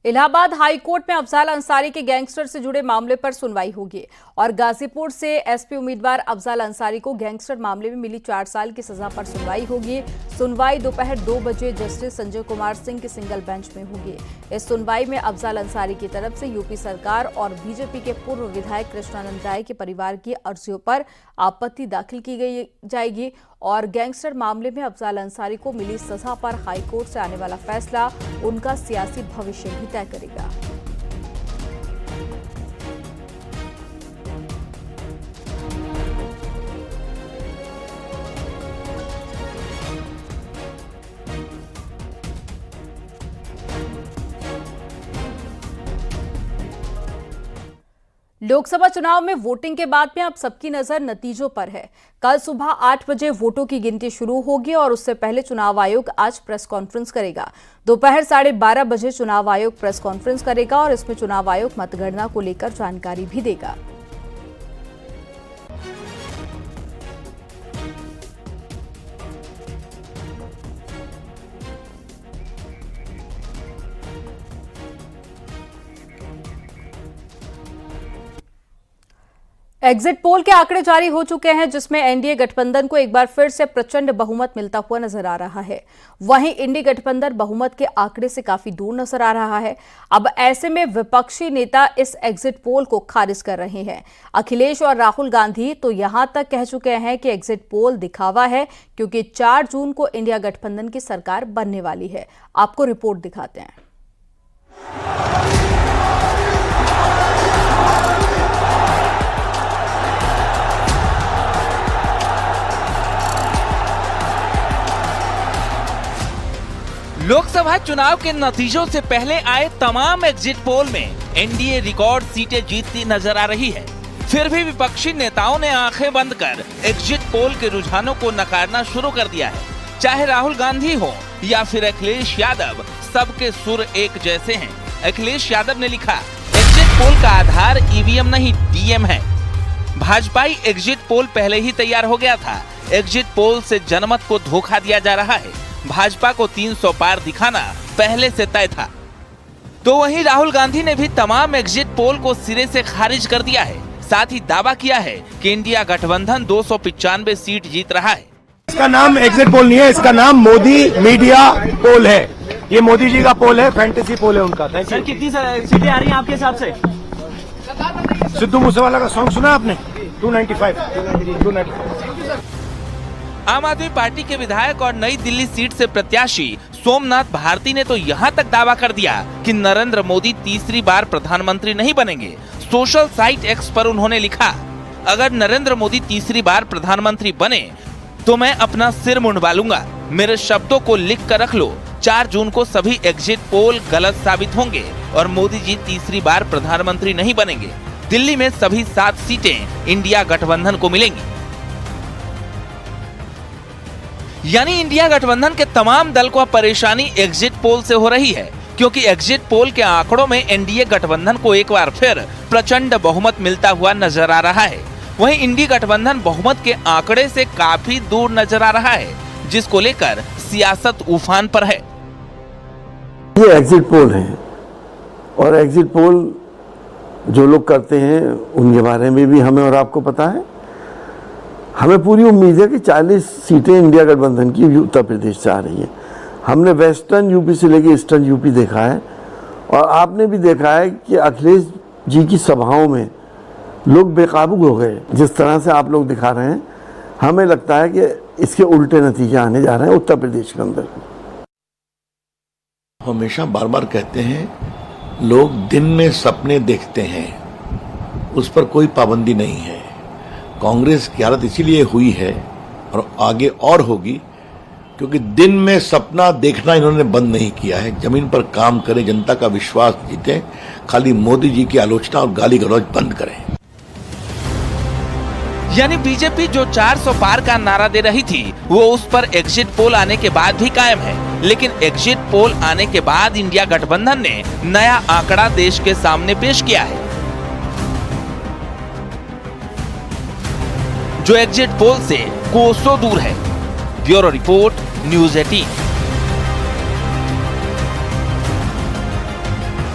Allahabad high court में अफजाल अंसारी के gangster से जुड़े मामले पर सुनवाई होगी और गाजीपुर से एसपी उम्मीदवार अफजाल अंसारी को गैंगस्टर मामले में मिली 4 साल की सजा पर सुनवाई होगी। सुनवाई दोपहर 2 बजे जस्टिस संजय कुमार सिंह की सिंगल बेंच में होगी। इस सुनवाई में अफजाल अंसारी की तरफ से यूपी सरकार और बीजेपी के पूर्व विधायक कृष्णानंद राय के परिवार की अर्जियों पर आपत्ति दाखिल की जाएगी और गैंगस्टर मामले में अफजाल अंसारी को मिली सजा पर हाईकोर्ट से आने वाला फैसला उनका सियासी भविष्य भी तय करेगा। लोकसभा चुनाव में वोटिंग के बाद में अब सबकी नजर नतीजों पर है। कल सुबह 8 बजे वोटों की गिनती शुरू होगी और उससे पहले चुनाव आयोग आज प्रेस कॉन्फ्रेंस करेगा। दोपहर 12:30 बजे चुनाव आयोग प्रेस कॉन्फ्रेंस करेगा और इसमें चुनाव आयोग मतगणना को लेकर जानकारी भी देगा। एग्जिट पोल के आंकड़े जारी हो चुके हैं जिसमें एनडीए गठबंधन को एक बार फिर से प्रचंड बहुमत मिलता हुआ नजर आ रहा है। वहीं इंडी गठबंधन बहुमत के आंकड़े से काफी दूर नजर आ रहा है। अब ऐसे में विपक्षी नेता इस एग्जिट पोल को खारिज कर रहे हैं। अखिलेश और राहुल गांधी तो यहां तक कह चुके हैं कि एग्जिट पोल दिखावा है क्योंकि 4 जून को इंडिया गठबंधन की सरकार बनने वाली है। आपको रिपोर्ट दिखाते हैं। लोकसभा चुनाव के नतीजों से पहले आए तमाम एग्जिट पोल में एनडीए रिकॉर्ड सीटें जीतती नजर आ रही है। फिर भी विपक्षी नेताओं ने आंखें बंद कर एग्जिट पोल के रुझानों को नकारना शुरू कर दिया है। चाहे राहुल गांधी हो या फिर अखिलेश यादव, सबके सुर एक जैसे हैं। अखिलेश यादव ने लिखा, एग्जिट पोल का आधार ईवीएम नहीं डीएम है। भाजपाई एग्जिट पोल पहले ही तैयार हो गया था। एग्जिट पोल से जनमत को धोखा दिया जा रहा है। भाजपा को 300 पार दिखाना पहले से तय था। तो वहीं राहुल गांधी ने भी तमाम एग्जिट पोल को सिरे से खारिज कर दिया है। साथ ही दावा किया है कि इंडिया गठबंधन 295 सीट जीत रहा है। इसका नाम एग्जिट पोल नहीं है, इसका नाम मोदी मीडिया पोल है। ये मोदी जी का पोल है, फैंटेसी पोल है उनका। सर कितनी सीटें आ रही हैं आपके हिसाब से? सिद्धू मूसेवाला का सॉन्ग सुना आपने? 295। आम आदमी पार्टी के विधायक और नई दिल्ली सीट से प्रत्याशी सोमनाथ भारती ने तो यहां तक दावा कर दिया कि नरेंद्र मोदी तीसरी बार प्रधानमंत्री नहीं बनेंगे। सोशल साइट एक्स पर उन्होंने लिखा, अगर नरेंद्र मोदी तीसरी बार प्रधानमंत्री बने तो मैं अपना सिर मुंडवा लूंगा। मेरे शब्दों को लिख कर रख लो। 4 जून को सभी एग्जिट पोल गलत साबित होंगे और मोदी जी तीसरी बार प्रधानमंत्री नहीं बनेंगे। दिल्ली में सभी 7 सीटें इंडिया गठबंधन को मिलेंगी। यानी इंडिया गठबंधन के तमाम दल को परेशानी एग्जिट पोल से हो रही है, क्योंकि एग्जिट पोल के आंकड़ों में एनडीए गठबंधन को एक बार फिर प्रचंड बहुमत मिलता हुआ नजर आ रहा है। वहीं इंडी गठबंधन बहुमत के आंकड़े से काफी दूर नजर आ रहा है, जिसको लेकर सियासत उफान पर है। ये एग्जिट पोल है और एग्जिट पोल जो लोग करते हैं उनके बारे में भी हमें और आपको पता है। हमें पूरी उम्मीद है कि 40 सीटें इंडिया गठबंधन की उत्तर प्रदेश से आ रही हैं। हमने वेस्टर्न यूपी से लेकर ईस्टर्न यूपी देखा है और आपने भी देखा है कि अखिलेश जी की सभाओं में लोग बेकाबू हो गए। जिस तरह से आप लोग दिखा रहे हैं, हमें लगता है कि इसके उल्टे नतीजे आने जा रहे हैं उत्तर प्रदेश के अंदर। हमेशा बार बार कहते हैं, लोग दिन में सपने देखते हैं, उस पर कोई पाबंदी नहीं है। कांग्रेस की हालत इसीलिए हुई है और आगे और होगी क्योंकि दिन में सपना देखना इन्होंने बंद नहीं किया है। जमीन पर काम करें, जनता का विश्वास जीतें, खाली मोदी जी की आलोचना और गाली गलौज बंद करें। यानी बीजेपी जो 400 पार का नारा दे रही थी वो उस पर एग्जिट पोल आने के बाद भी कायम है। लेकिन एग्जिट पोल आने के बाद इंडिया गठबंधन ने नया आंकड़ा देश के सामने पेश किया है, जो एग्जिट पोल से कोसों दूर है। Bureau report, news 18।